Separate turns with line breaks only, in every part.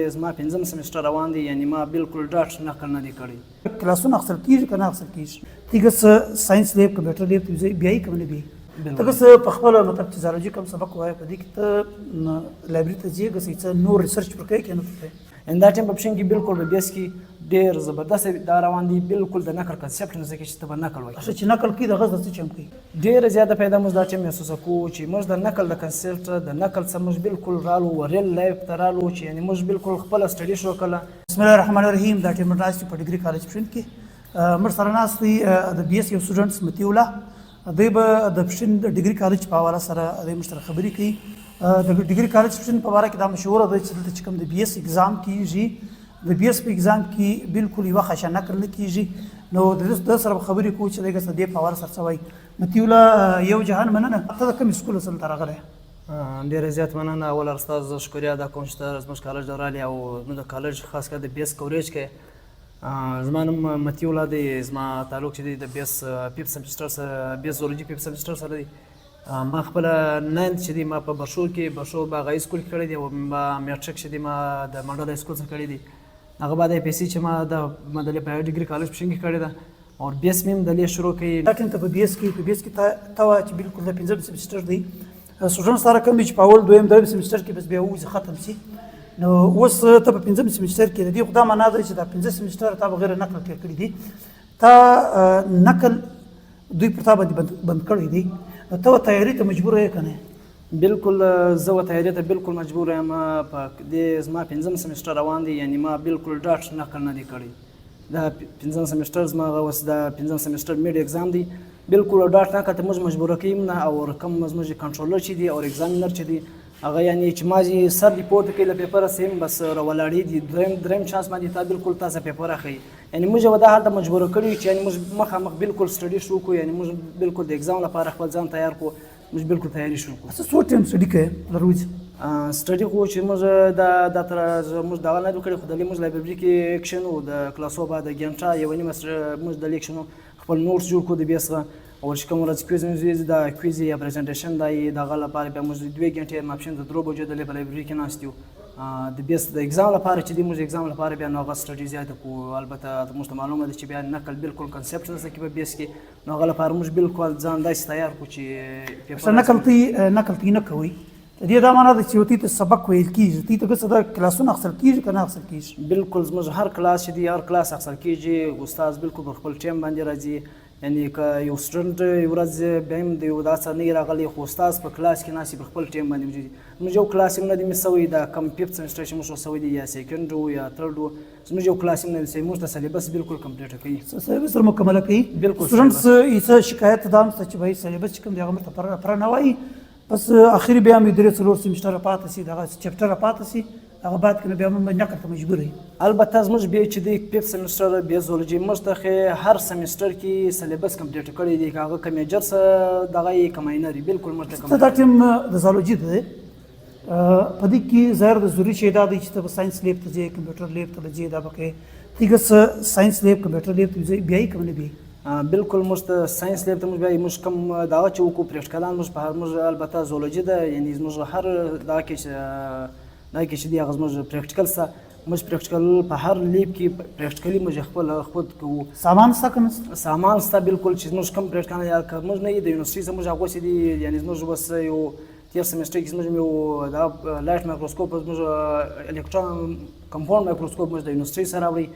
زما پنځم سمستر روان دی، یعنی ما بالکل ډاټ نقل نه دی کړی.
کلاسونه اخیستل کېږي که نه اخیستل کېږي؟ تیږه څه ساینس لیب کمپیوټر لیب ته بیایي که نه بیایي؟ ته که څه په خپله مطلب چې زالوجي کوم سبق وایه په دې کې ته لایبرري ته ځې که څه نور ریسرچ پر کوې که نه پر کوې؟
دا ټایم په پښین کې بالکل په بیس کې ډېر زبردست دا روان دی، بالکل د نقل کنسپټ نه ځکه چې ته به نقل وایي.
اچھا چې نقل کوي دغه څه چم کوي؟
ډېره زیاته پیدا موږ دا ټایم محسوسه کوو چې موږ د نقل د کنسپټ د نقل څخه موږ بالکل رالو ریل لایف ته رالو چې یعنی موږ بالکل خپله سټډي شروع کړله.
بسم الله الرحمن الرحیم. دا ټایم ناست په ډیګري کالج پښین کې موږ سره ناست دی د بي اس یو سټوډنټ متي الله. دوی به د پښین د ډیګري کالج په حواله سره دوی موږ سره خبرې کوي. د ډیګري کالج پښین په باره کې دا مشهوره ده چې دلته چې کوم د بي اس اګزام کېږي، د بي اس په اګزام کې بالکل یوه خشه نقل نه کېږي. نو د سره خبرې کوو چې دغه څه دې په حواله سره څه وایي. متي الله یو جهان مننه. ته د کوم سکول اصل ته راغلی؟
ډېره زیات مننه. اول استاد زه شکریه ادا کوم چې ته زموږ کالج ته راغلې او زموږ د کالج خاص کر د بي اس کوریج کې. زما نوم متي الله دی، زما تعلق چې دی د بي اس پیپ سمسټر سره، بي اس زولوجي پیپ سمسټر سره دی. ما خپله ناینت چې دی ما په برشور کې برشور باغ های سکول کې کړی دی او ما میټرک چې دی ما د منډل های سکول څخه کړی دی. هغه بعد ای پی سی چې ما د دلې ډیګري کالج پښین کې کړی ده او بي اس مې هم دلې شروع کړی.
دا ټایم ته په بي اس کې ته وایه چې بالکل د پنځم سمسټر دی سټوډنټ سره کوم دی چې په اول دویم دریم سمسټر کې بس بیا ووځي ختم شي. نو اوس ته په پنځم سمسټر کې د دې خو دا معنا ده چې دا پنځه سمسټر تا بغیر نقل تېر کړي دي، تا نقل دوی پر تا باندې بند کړی دی. ته تیاري ته مجبور یې که نه؟
بالکل زه تیاري ته بالکل مجبور یم. په دې زما پنځم سمسټر روان دی، یعنی ما بالکل ډاټ نقل نه دی کړی. دا پنځم سمسټر زما اوس دا پنځم سمسټر میډ اګزام دی، بالکل ډاټ نقل ته موږ مجبوره کوي نه. او کوم زموږ کنټرولر چې دی او ایګزامینر چې دی هغه یعنی چې ما سر دی پورته کوي له پیپره سیم بس راولاړې دي دریم چانس باندې تا بالکل تاسو پیپر اخلي. یعنی موږ به دا حال ته مجبوره کړي چې یعنی موږ مخامخ بالکل سټډي شروع کړو، یعنی موږ بالکل د ایګزام لپاره خپل ځان تیار کړو، موږ بالکل تیاری شروع کړو.
څه څو ټایم سټډي کوې لروز؟
سټډي خو چې موږ دا تر موږ دا نه کړی خو دلې موږ لایبرري کې اکشن او د کلاسو بعد ګنټه یو نیمه موږ د لیکشن خپل نوټس جوړ کړو د بي اس او چې کوم ورځ کویز مې دا کویز یا پریزنټیشن دی دغه لپاره بیا موږ 2 غنټې ماپښین د 3 بجو د لایبرري کې ناست یو د بي اس د ایګزام لپاره چې دی موږ ایګزام لپاره بیا نو غو سټډي زیاته کوو. البته موږ معلومه ده چې بیا نقل بالکل کنسپټ څه کې په بي اس کې نو غو لپاره موږ بالکل ځان داسې تیار کوو چې
پیپر نقل تی نه کوي. دې دا معنا ده چې ته سبق ویل کېږي، تی ته څه د کلاسونه اخیستل کېږي که نه اخیستل کېږي؟
بالکل زموږ هر کلاس چې دی هر کلاس اخیستل کېږي. استاد بالکل پر خپل ټایم باندې راځي، یعنی که یو سټوډنټ یو ورځ بیا هم د یو دا څه نه راغلی خو استاد په کلاس کې ناست پر خپل ټایم باندې موجود. موږ یو کلاس هم نه دی مس شوی، دا کم ففت سمسټر چې موږ شوی دی یا سیکنډ و یا تھرډ و، زموږ یو کلاس هم نه دی موږ ته سلیبس بالکل کمپلیټ کوي،
سلیبس سره مکمله کوي.
بالکل
سټوډنټس یې شکایت دا هم شته چې وایي سلیبس چې کوم دی هغه موږ ته پوره نه وایي، بس اخر بیا هم 3-4 سمسټر پاتې سي دغه چپټر پاتې سي هغه بعد کې بیا موږ نقل ته مجبور یو.
البته زموږ بیا چې دی ففت سمسټر بیا زولوجي موږ ته هر سمسټر کې سلیبس کمپلیټ کړی دی، هغه که میجر څه دغه یې که ماینر بالکل موږ ته.
دا ټیم د زولوجي دی په دې کې ظاهر د ضروري شی دا دی چې ته به ساینس لیب ته ځې، کمپیوټر لیب ته ځې، دا به کوې. تیږه څه ساینس لیب کمپیوټر لیب ته بیایي که نه بیایي؟
بالکل موږ ته ساینس لیب ته موږ بیا موږ کوم دغه چې وکړو پریکټیکلان موږ البته زولوجي ده، یعنی موږ هر دغه کې چې دی هغه زموږ پریکټیکل سته، موږ پریکټیکل په هر لیب کې پریکټیکلي موږ خپل کوو.
سامان شته که نشته؟
سامان شته بالکل چې موږ کوم پریکټیکل یا که موږ نه یې د یونیورسټي څخه موږ هغه چې دی یعنی موږ بس یو تیر سمسټر کې موږ یو دا لایټ مایکروسکوپ موږ الکترون کمپاوند مایکروسکوپ موږ د یونیورسټي سره راوړی.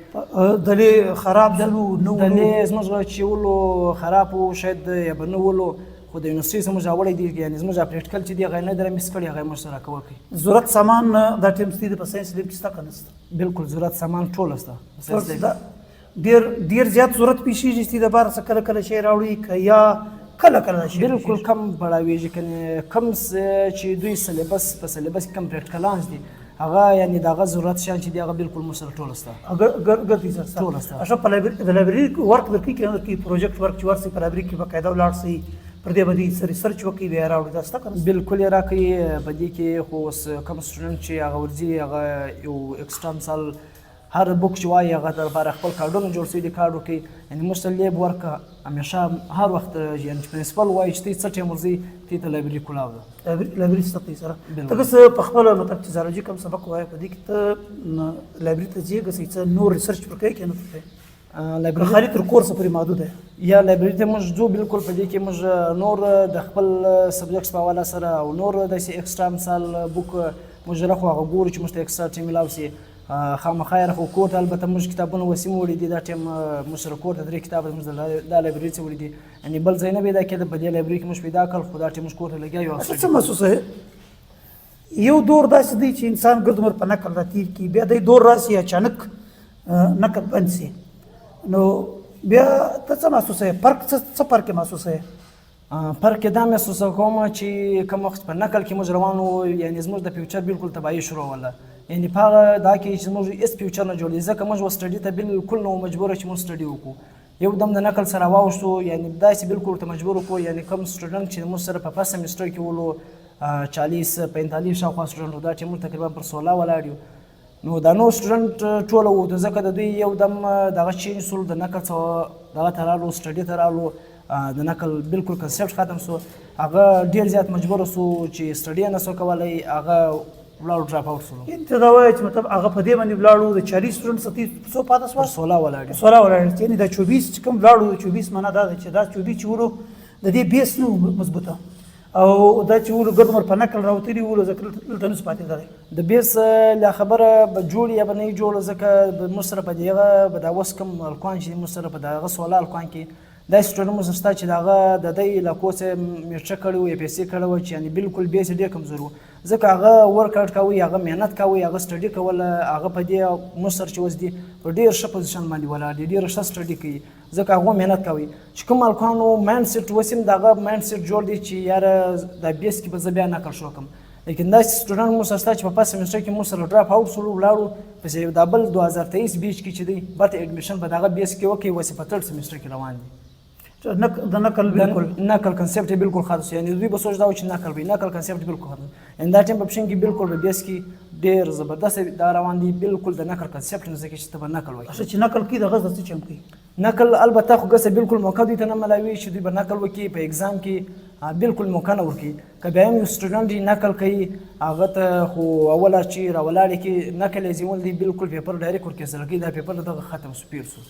دلې خراب دلو نو
دلې زموږ چې ولو خراب و شاید یا به نه ولو خو د یونیورسټي څخه موږ راوړی دی، یعنی زموږ پریکټیکل چې دی هغه نه در مس کړی هغه موږ سره کول کوي.
ضرورت سامان دا ټیم ستې په ساینس لیب کې شته که نشته؟
بالکل ضرورت سامان ټول شته.
ډېر زیات ضرورت پیښیږي چې د بار څخه کله کله شی راوړي که یا کله کله شي؟
بالکل کم بړاویږي کنه کم چې دوی سلیبس په سلیبس کې کم پریکټیکلان دي هغه یعنی دغه ضرورت شان چې دی هغه بالکل موږ سره ټول شته.
ګرځي سره ټول شته. اشه په لایبرري ورک درکې کې پروجیکټ ورک چې ورسې په لایبرري کې باقاعده ولاړ سي پر دې باندې ریسرچ وکړي بیا راوړي دا شته که نه؟
بالکل یې راکوي په دې کې خو اوس کوم سټوډنټ چې هغه ورځي هغه یو ایکسټرا مثال هر بوک چې وایي هغه دپاره خپل کارډونه جوړ سوي دي کارډ وکړئ یعنې موږ ته لیب ورکه همیشه هر وخت یعنې چې پرنسپل وایي چې تی څه ټایم ورځئ تی ته لایبرري کولاو ده
لایبرري ستا ته سره ته که په خپل مطلب چې زالوجي کوم سبق وایي په دې کې ته لایبرري ته ځې که څه نور ریسرچ پر کوي که نه پر
لایبرري
خالي تر کورسه پورې محدود دی
یا لایبرري ته موږ ځو بالکل په دې کې موږ نور د خپل سبجیکټس په حواله سره او نور داسې ایکسټرا مثال بوک موږ راخو هغه ګورو چې موږ ته ایکسټرا ټایم میلاو سي خامخا یې راخو کور ته البته موږ کتابونه وسیم وړي دي دا ټایم موږ سره کور ته 3 کتابه موږ دا لایبرري څخه وړي دي یعنې بل ځای نه پیدا کېده په دې لایبرري کې موږ پیدا کړل خو دا ټایم موږ کور ته لګیا یو
څه محسوسه یو دور داسې دی چې انسان ګرد عمر په نقل راتیر کړي بیا د دور راسي اچانک نقل بند سي نو بیا ته څه محسوسه فرق څه فرق محسوسه
فرق دا محسوسه کوم چې کوم وخت په نقل کې موږ روان وو یعنې زموږ د فیوچر بالکل تباهي شروع وله یعنې په هغه دا کې چې موږ هېڅ فیوچر نه جوړېږي ځکه موږ سټډي ته بالکل نه مجبوره چې موږ سټډي وکړو یو دم د نقل سره واوښتو یعنې داسې بالکل ورته مجبور وکړو یعنې کوم سټوډنټ چې موږ سره په فرست سیمسټر کې ولو 40-45 شاوخوا سټوډنټ دا چې موږ تقریبا پر 16 ولاړ یو نو دا نور سټوډنټ ټوله وو ځکه د دوی یو دم دغه چینج سول د نقل څخه دغه ته رالو سټډي ته رالو د نقل بالکل کنسپټ ختم سو هغه ډېر زیات مجبور سو چې سټډي نه سو کولی هغه ولاړو ډراپ آوټ سولو
ته دا وایې چې مطلب هغه په دې باندې ولاړو د 40 سټوډنټ څو پاته سوه
16 ولاړ
16 ولاړ یعنې دا 24 چې کوم ولاړو د 24 معنا دا ده چې دا 24 چې ولو د دې بیس نه مضبوطه او دا چې ولو ګرد عمر په نقل راوتلي ولو ځکه دلته نس پاتې دی
د بیس لا خبره به جوړ یا به نه جوړ ځکه موږ سره په دغه به دا اوس کوم الکوان چې موږ سره په دغه 16 الکوان کې دا سټوډنټ موږ سره چې دغه د دې علاقو څخه میرچه کړی و یا پیسې کړی و چې یعنې بالکل بیس ډېر کمزور و ځکه هغه ورک آوټ کوي هغه محنت کوي هغه سټډي کوله هغه په دې موږ سره چې اوس دي په ډېر ښه پوزیشن باندې ولاړ دي ډېر ښه سټډي کوي ځکه هغه محنت کوي چې کوم هلکانو مایند سیټ اوس هم دغه مایند سیټ جوړ دی چې یاره دا بیس کې به زه بیا نقل شو کړم لیکن داسې سټوډنټ موږ سره شته چې په فرست سیمسټر کې موږ سره ډراپ آوټ سولو ولاړو پسې دا بل 2023 بیچ کې چې دی برته ایډمیشن په دغه بیس کې وکړي اوس په 3rd سیمسټر کې روان دي
د نقل بالکل
نقل کنسپټ بالکل خاص یعنی دوی به سوچ دا و چې نقل وي نقل کنسپټ بالکل خاص ان دا ټیم په پښین کې بالکل به بیس کې ډېر زبردست دا روان دي بالکل د نقل کنسپټ نه ځکه چې ته به نقل وکړي
چې نقل کې د غزه څه چم کوي
نقل البته خو ګسه بالکل موقع دوی ته نه ملاوي چې دوی به نقل وکړي په ایگزام کې بالکل موقع نه ورکړي که بیا هم یو سټوډنټ نقل کوي هغه ته خو اوله چې راولاړې کې نقل یې زیول دی بالکل پیپر ډایرکټ ورکېدل کېږي دا پیپر دغه ختم سو پیر سو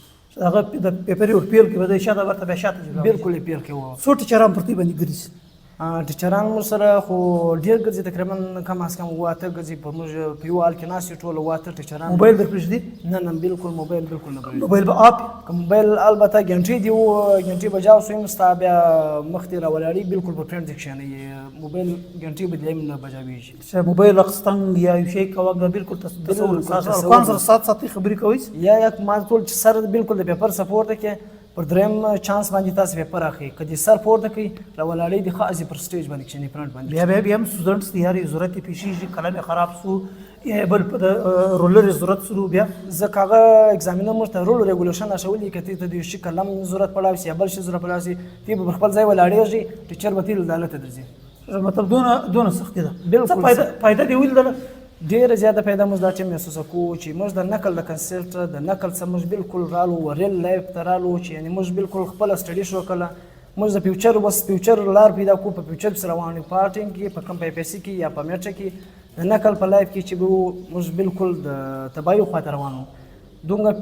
هغه د پیپر یو پیل کې به د شاته ورته بیا شاته
بالکل یې پیل کې وو
څو ټیچران پرتی باندې ګرځي
ټیچران مو سره خو ډېر ګرځي تقریبا کم از کم 8 ګرځي په موږ په یو حال کې ناست یو ټول 8 ټیچران
موبایل در پرېږدي
نه بالکل موبایل بالکل نه پرېږدي
موبایل به آپ
موبایل البته ګنټې دی ګنټې بجاو سویم ستا بیا مخ ته راولاړي بالکل په فرند کې کښېني موبایل ګنټې بدلیم نه بجاویږي
چې موبایل اخستن یا یو شی کوه بالکل تصور کون سره سات ساتي خبرې کوي
یا یک ما ټول چې سر بالکل د پیپر سپورټ کې پر دریم چانس باندې تاسو پیپر اخی کدي سر پورته کوي راولاړي د خاصي پر سټیج باندې کښینی فرنٹ باندې
بیا هم سټوډنټس دی یاري ضرورت پیشي کلمه خراب سو یا بل په رولر ضرورت سره بیا
ځکه هغه ایگزامینر موږ ته رول ریګولیشن اشولې کته ته د شي کلم ضرورت پړاو سی بل شي ضرورت پړاو سی تی په خپل ځای ولاړېږي ټیچر به تل عدالت درځي
مطلب دونه سخت ده
بالکل
فائدہ دی ویل ده
ډېره زیاته پیدا موږ دا ټیم محسوسه کوو چې موږ د نقل د کنسپټ د نقل څخه موږ بالکل رالو ریل لایف ته رالو چې یعنې موږ بالکل خپله سټډي شروع کړله موږ د فیوچر بس فیوچر لار پیدا کوو په فیوچر پسې روان یو په ټیم کې په کم په پیسې کې یا په میټه کې د نقل په لایف کې چې به موږ بالکل د تباهي خواته روان وو دومره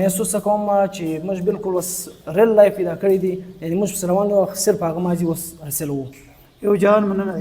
محسوسه کوم چې موږ بالکل اوس ریل لایف پیدا کړی دی یعنې موږ پسې روان یو صرف هغه ماضي اوس حاصلوو
یو جهان مننه